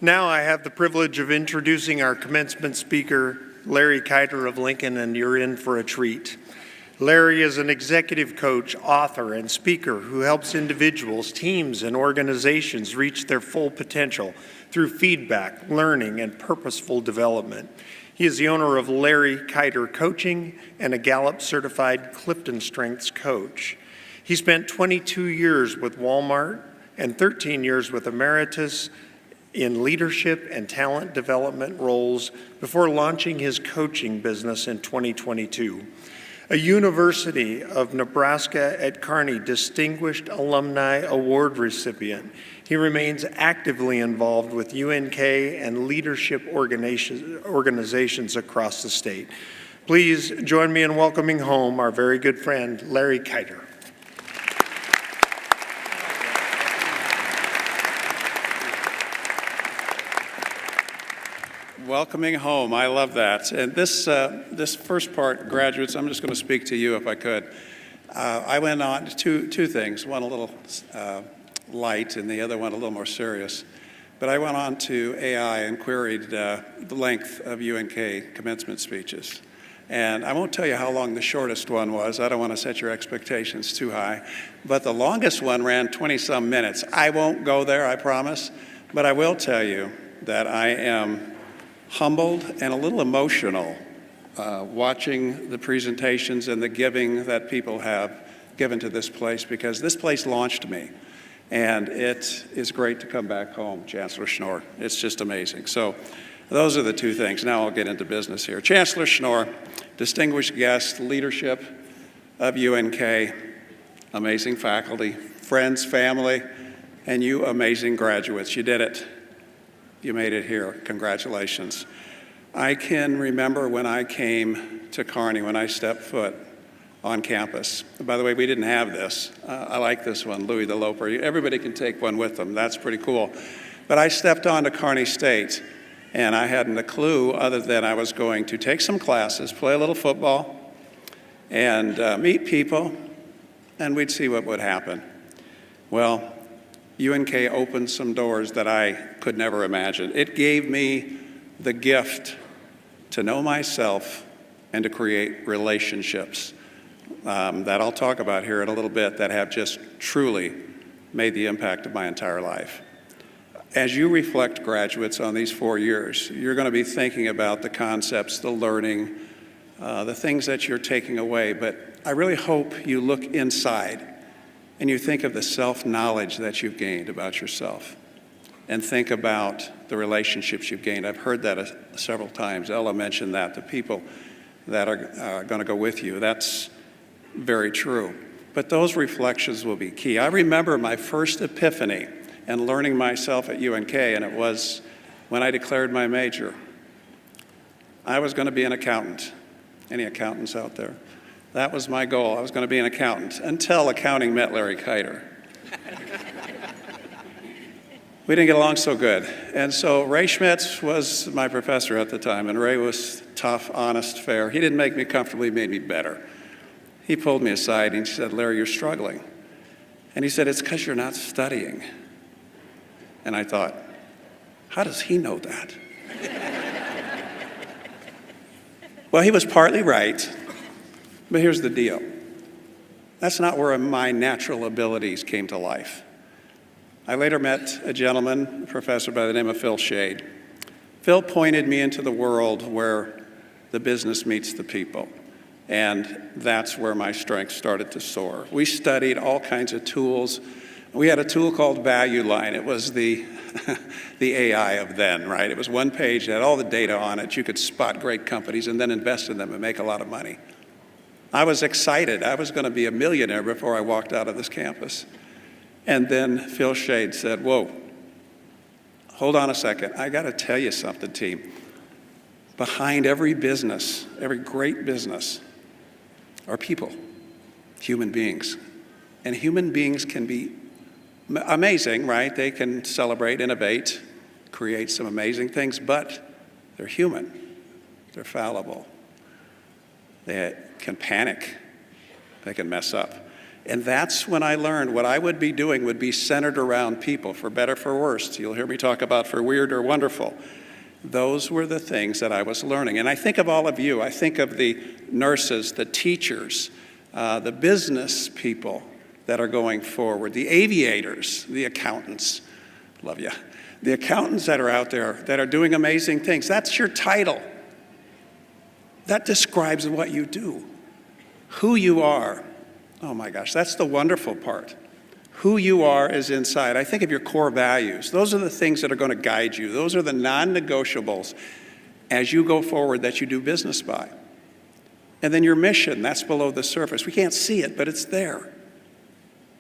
Now I have the privilege of introducing our commencement speaker, Larry Keiter of Lincoln, and you're in for a treat. Larry is an executive coach, author, and speaker who helps individuals, teams, and organizations reach their full potential through feedback, learning, and purposeful development. He is the owner of Larry Keiter Coaching and a Gallup-certified CliftonStrengths coach. He spent 22 years with Walmart and 13 years with Ameritas in leadership and talent development roles before launching his coaching business in 2022. A University of Nebraska at Kearney Distinguished Alumni Award recipient, he remains actively involved with UNK and leadership organizations across the state. Please join me in welcoming home our very good friend, Larry Keiter. Welcoming home, I love that. And this first part, graduates, I'm just going to speak to you if I could. I went on to two things, one a little light and the other one a little more serious. But I went on to AI and queried the length of UNK commencement speeches. And I won't tell you how long the shortest one was. I don't want to set your expectations too high. But the longest one ran 20-some minutes. I won't go there, I promise. But I will tell you that I am humbled and a little emotional watching the presentations and the giving that people have given to this place, because this place launched me. And it is great to come back home, Chancellor Schnorr. It's just amazing. So those are the two things. Now I'll get into business here. Chancellor Schnorr, distinguished guest, leadership of UNK, amazing faculty, friends, family, and you amazing graduates. You did it. You made it here. Congratulations. I can remember when I came to Kearney, when I stepped foot on campus. By the way, we didn't have this. I like this one, Louis the Loper. Everybody can take one with them. That's pretty cool. But I stepped on to Kearney State, and I hadn't a clue other than I was going to take some classes, play a little football, and meet people, and we'd see what would happen. Well, UNK opened some doors that I could never imagine. It gave me the gift to know myself and to create relationships that I'll talk about here in a little bit that have just truly made the impact of my entire life. As you reflect, graduates, on these 4 years, you're going to be thinking about the concepts, the learning, the things that you're taking away, but I really hope you look inside and you think of the self-knowledge that you've gained about yourself, and think about the relationships you've gained. I've heard that several times. Ella mentioned that, the people that are going to go with you. That's very true. But those reflections will be key. I remember my first epiphany and learning myself at UNK, and it was when I declared my major. I was going to be an accountant. Any accountants out there? That was my goal. I was going to be an accountant until accounting met Larry Keiter. We didn't get along so good. And so Ray Schmitz was my professor at the time, and Ray was tough, honest, fair. He didn't make me comfortable, he made me better. He pulled me aside and he said, "Larry, you're struggling." And he said, "It's because you're not studying." And I thought, how does he know that? Well, he was partly right. But here's the deal. That's not where my natural abilities came to life. I later met a gentleman, a professor by the name of Phil Shade. Phil pointed me into the world where the business meets the people. And that's where my strengths started to soar. We studied all kinds of tools. We had a tool called Value Line. It was the AI of then, right? It was one page, it had all the data on it. You could spot great companies and then invest in them and make a lot of money. I was excited. I was going to be a millionaire before I walked out of this campus. And then Phil Shade said, "Whoa, hold on a second. I got to tell you something, team. Behind every business, every great business, are people, human beings. And human beings can be amazing, right? They can celebrate, innovate, create some amazing things, but they're human. They're fallible. They can panic. They can mess up. And that's when I learned what I would be doing would be centered around people, for better, for worse. You'll hear me talk about for weird or wonderful. Those were the things that I was learning. And I think of all of you. I think of the nurses, the teachers, the business people that are going forward, the aviators, the accountants. Love you. The accountants that are out there that are doing amazing things. That's your title. That describes what you do, who you are. Oh my gosh, that's the wonderful part. Who you are is inside. I think of your core values. Those are the things that are going to guide you. Those are the non-negotiables as you go forward that you do business by. And then your mission, that's below the surface. We can't see it, but it's there.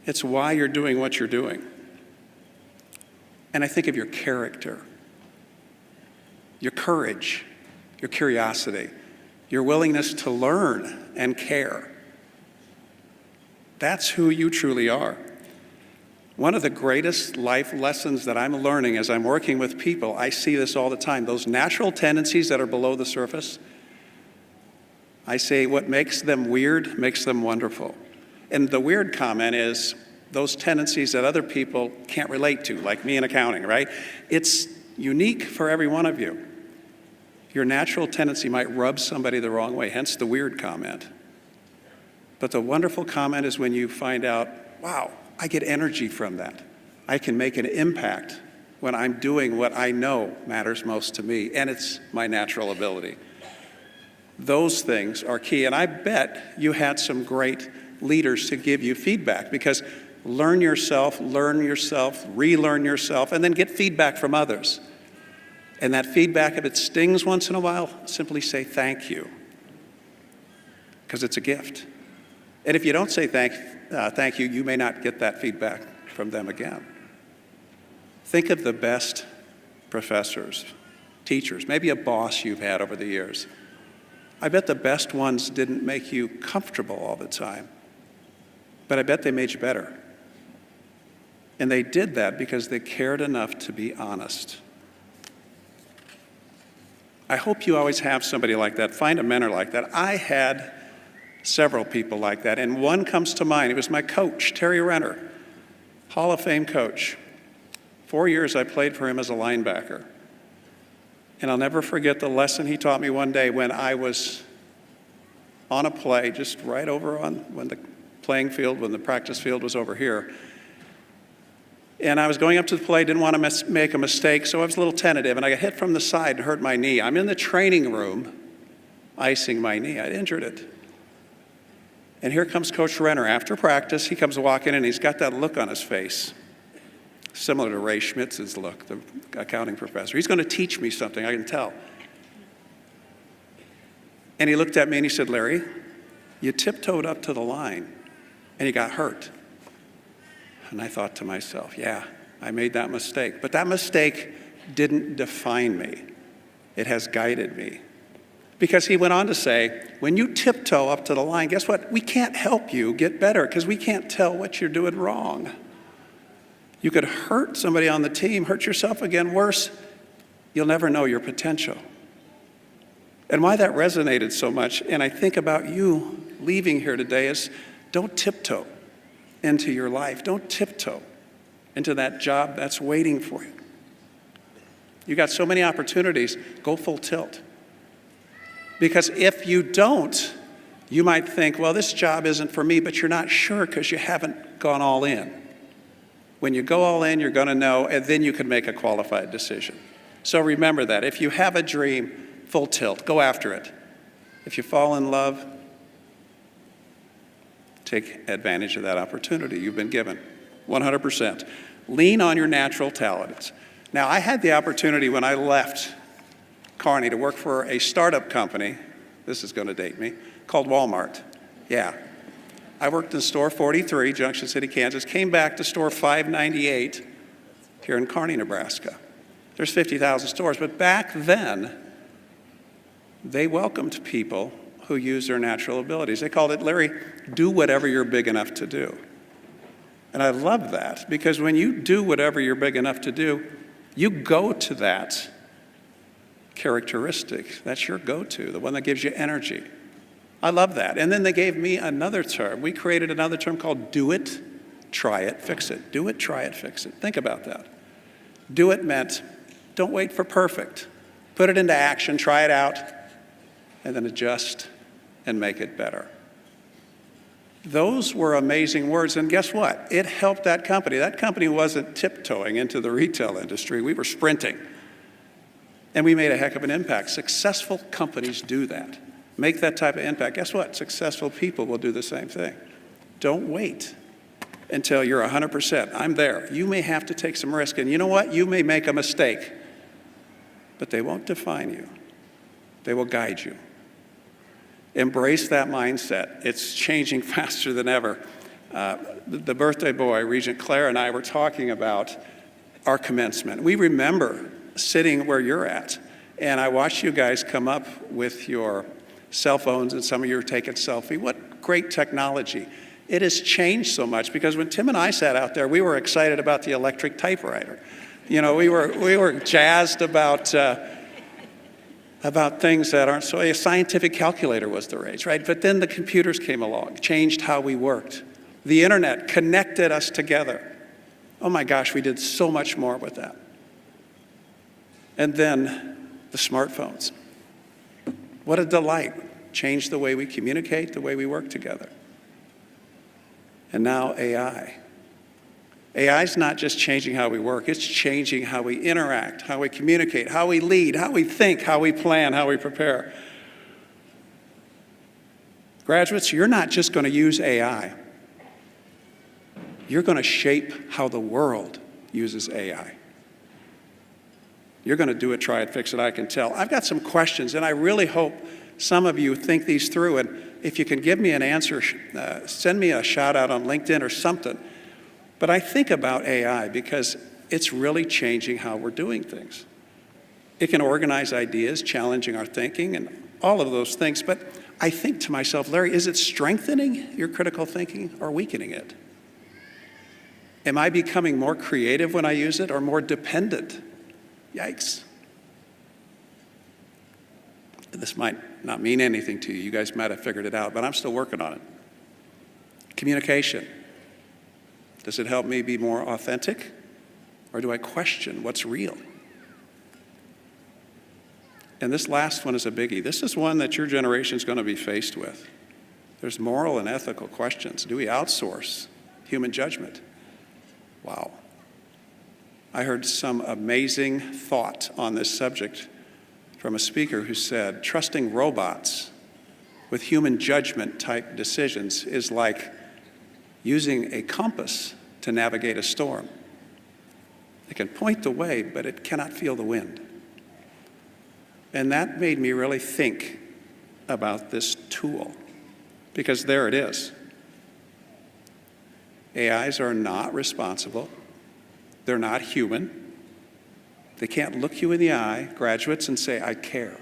It's why you're doing what you're doing. And I think of your character, your courage, your curiosity, your willingness to learn and care. That's who you truly are. One of the greatest life lessons that I'm learning as I'm working with people, I see this all the time, those natural tendencies that are below the surface, I say what makes them weird makes them wonderful. And the weird comment is those tendencies that other people can't relate to, like me in accounting, right? It's unique for every one of you. Your natural tendency might rub somebody the wrong way, hence the weird comment. But the wonderful comment is when you find out, wow, I get energy from that. I can make an impact when I'm doing what I know matters most to me, and it's my natural ability. Those things are key, and I bet you had some great leaders to give you feedback, because learn yourself, relearn yourself, and then get feedback from others. And that feedback, if it stings once in a while, simply say thank you, because it's a gift. And if you don't say thank you, you may not get that feedback from them again. Think of the best professors, teachers, maybe a boss you've had over the years. I bet the best ones didn't make you comfortable all the time, but I bet they made you better. And they did that because they cared enough to be honest. I hope you always have somebody like that. Find a mentor like that. I had several people like that, and one comes to mind. It was my coach, Terry Renner, Hall of Fame coach. 4 years I played for him as a linebacker. And I'll never forget the lesson he taught me one day when I was on a play just right over on when the playing field, when the practice field was over here. And I was going up to the play, didn't want to make a mistake, so I was a little tentative, and I got hit from the side and hurt my knee. I'm in the training room, icing my knee. I'd injured it. And here comes Coach Renner. After practice, he comes walking in, he's got that look on his face, similar to Ray Schmitz's look, the accounting professor. He's going to teach me something, I can tell. And he looked at me and he said, "Larry, you tiptoed up to the line and you got hurt." And I thought to myself, yeah, I made that mistake. But that mistake didn't define me. It has guided me. Because he went on to say, when you tiptoe up to the line, guess what? We can't help you get better because we can't tell what you're doing wrong. You could hurt somebody on the team, hurt yourself again, worse, you'll never know your potential. And why that resonated so much, and I think about you leaving here today, is don't tiptoe into your life. Don't tiptoe into that job that's waiting for you. You got so many opportunities, go full tilt. Because if you don't, you might think, well, this job isn't for me, but you're not sure because you haven't gone all in. When you go all in, you're going to know, and then you can make a qualified decision. So remember that. If you have a dream, full tilt, go after it. If you fall in love, take advantage of that opportunity you've been given, 100%. Lean on your natural talents. Now, I had the opportunity when I left Kearney to work for a startup company, this is going to date me, called Walmart. Yeah. I worked in store 43, Junction City, Kansas, came back to store 598 here in Kearney, Nebraska. There's 50,000 stores, but back then, they welcomed people who use their natural abilities. They called it, Larry, do whatever you're big enough to do. And I love that, because when you do whatever you're big enough to do, you go to that characteristic. That's your go-to, the one that gives you energy. I love that. And then they gave me another term. We created another term called do it, try it, fix it. Do it, try it, fix it. Think about that. Do it meant don't wait for perfect. Put it into action, try it out, and then adjust and make it better. Those were amazing words, and guess what? It helped that company. That company wasn't tiptoeing into the retail industry. We were sprinting, and we made a heck of an impact. Successful companies do that. Make that type of impact. Guess what? Successful people will do the same thing. Don't wait until you're 100%. I'm there. You may have to take some risk, and you know what? You may make a mistake, but they won't define you. They will guide you. Embrace that mindset. It's changing faster than ever. The birthday boy, Regent Claire, and I were talking about our commencement. We remember sitting where you're at, and I watched you guys come up with your cell phones, and some of you are taking selfie. What great technology. It has changed so much, because when Tim and I sat out there, we were excited about the electric typewriter. You know, we were jazzed about things that aren't so. A scientific calculator was the rage, right? But then the computers came along, changed how we worked. The internet connected us together. Oh my gosh, we did so much more with that. And then the smartphones. What a delight. Changed the way we communicate, the way we work together. And now AI. AI is not just changing how we work, it's changing how we interact, how we communicate, how we lead, how we think, how we plan, how we prepare. Graduates, you're not just going to use AI. You're going to shape how the world uses AI. You're going to do it, try it, fix it, I can tell. I've got some questions, and I really hope some of you think these through, and if you can give me an answer, send me a shout out on LinkedIn or something. But I think about AI because it's really changing how we're doing things. It can organize ideas, challenging our thinking, and all of those things. But I think to myself, Larry, is it strengthening your critical thinking or weakening it? Am I becoming more creative when I use it or more dependent? Yikes. This might not mean anything to you. You guys might have figured it out, but I'm still working on it. Communication. Does it help me be more authentic, or do I question what's real? And this last one is a biggie. This is one that your generation is going to be faced with. There's moral and ethical questions. Do we outsource human judgment? Wow. I heard some amazing thought on this subject from a speaker who said, trusting robots with human judgment type decisions is like using a compass to navigate a storm. It can point the way, but it cannot feel the wind. And that made me really think about this tool, because there it is. AIs are not responsible. They're not human. They can't look you in the eye, graduates, and say, I care.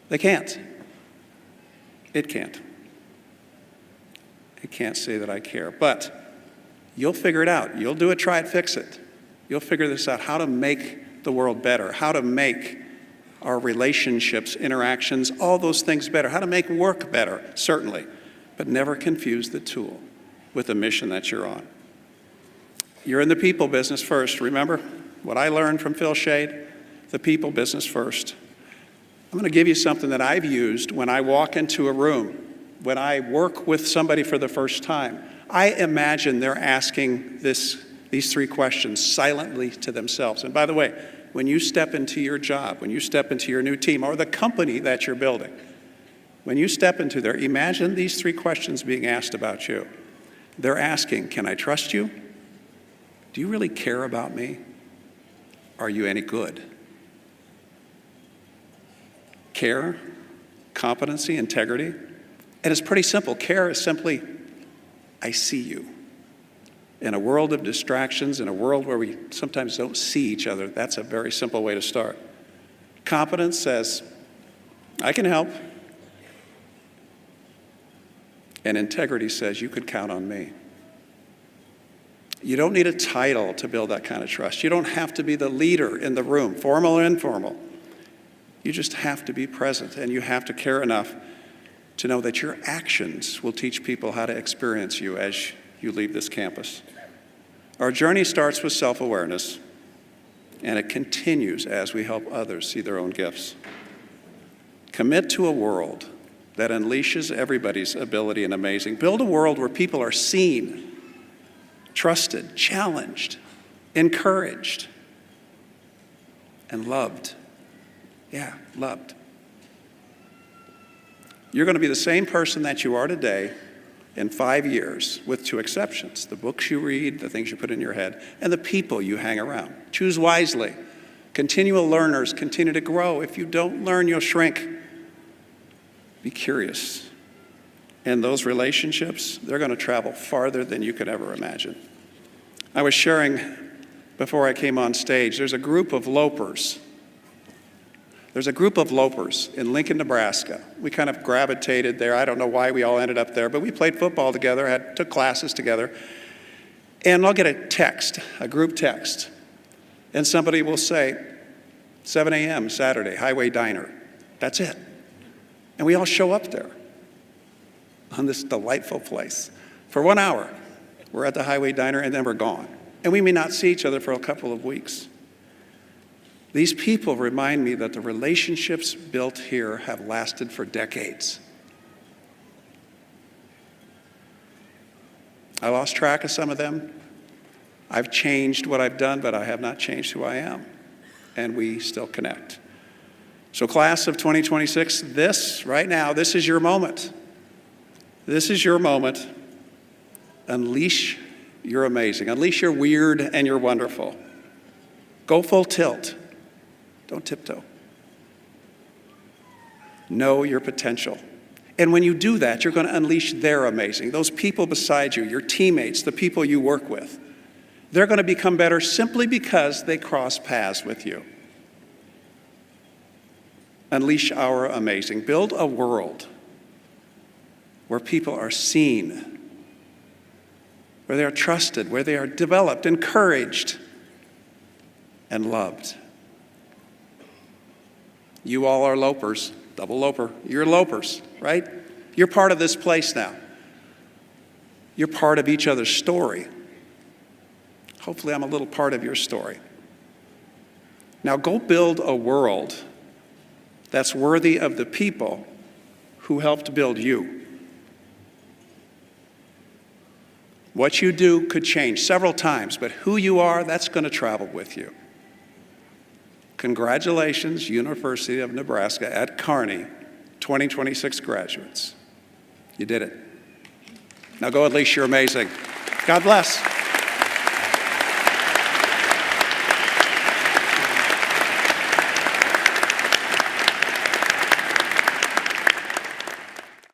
They can't. It can't. It can't say that I care. But you'll figure it out. You'll do it, try it, fix it. You'll figure this out, how to make the world better, how to make our relationships, interactions, all those things better, how to make work better, certainly, but never confuse the tool with the mission that you're on. You're in the people business first. Remember what I learned from Phil Shade? The people business first. I'm going to give you something that I've used when I walk into a room, when I work with somebody for the first time. I imagine they're asking these three questions silently to themselves. And by the way, when you step into your job, when you step into your new team or the company that you're building, when you step into there, imagine these three questions being asked about you. They're asking, can I trust you? Do you really care about me? Are you any good? Care, competency, integrity. And it's pretty simple. Care is simply, I see you. In a world of distractions, in a world where we sometimes don't see each other, that's a very simple way to start. Competence says, I can help. And integrity says, you could count on me. You don't need a title to build that kind of trust. You don't have to be the leader in the room, formal or informal. You just have to be present, and you have to care enough to know that your actions will teach people how to experience you as you leave this campus. Our journey starts with self-awareness, and it continues as we help others see their own gifts. Commit to a world that unleashes everybody's ability and amazing. Build a world where people are seen, trusted, challenged, encouraged, and loved. Yeah, loved. You're going to be the same person that you are today in 5 years, with 2 exceptions: the books you read, the things you put in your head, and the people you hang around. Choose wisely. Continual learners continue to grow. If you don't learn, you'll shrink. Be curious. And those relationships, they're going to travel farther than you could ever imagine. I was sharing before I came on stage, there's a group of lopers. There's a group of lopers in Lincoln, Nebraska. We kind of gravitated there. I don't know why we all ended up there, but we played football together, took classes together. And I'll get a text, a group text, and somebody will say, 7 a.m. Saturday, Highway Diner. That's it. And we all show up there on this delightful place. For 1 hour, we're at the Highway Diner, and then we're gone. And we may not see each other for a couple of weeks. These people remind me that the relationships built here have lasted for decades. I lost track of some of them. I've changed what I've done, but I have not changed who I am. And we still connect. So class of 2026, right now, this is your moment. This is your moment. Unleash your amazing. Unleash your weird and your wonderful. Go full tilt. Don't tiptoe. Know your potential. And when you do that, you're going to unleash their amazing. Those people beside you, your teammates, the people you work with, they're going to become better simply because they cross paths with you. Unleash our amazing. Build a world where people are seen, where they are trusted, where they are developed, encouraged, and loved. You all are lopers, double loper. You're lopers, right? You're part of this place now. You're part of each other's story. Hopefully I'm a little part of your story. Now go build a world that's worthy of the people who helped build you. What you do could change several times, but who you are, that's going to travel with you. Congratulations, University of Nebraska at Kearney, 2026 graduates. You did it. Now go unleash your amazing. God bless.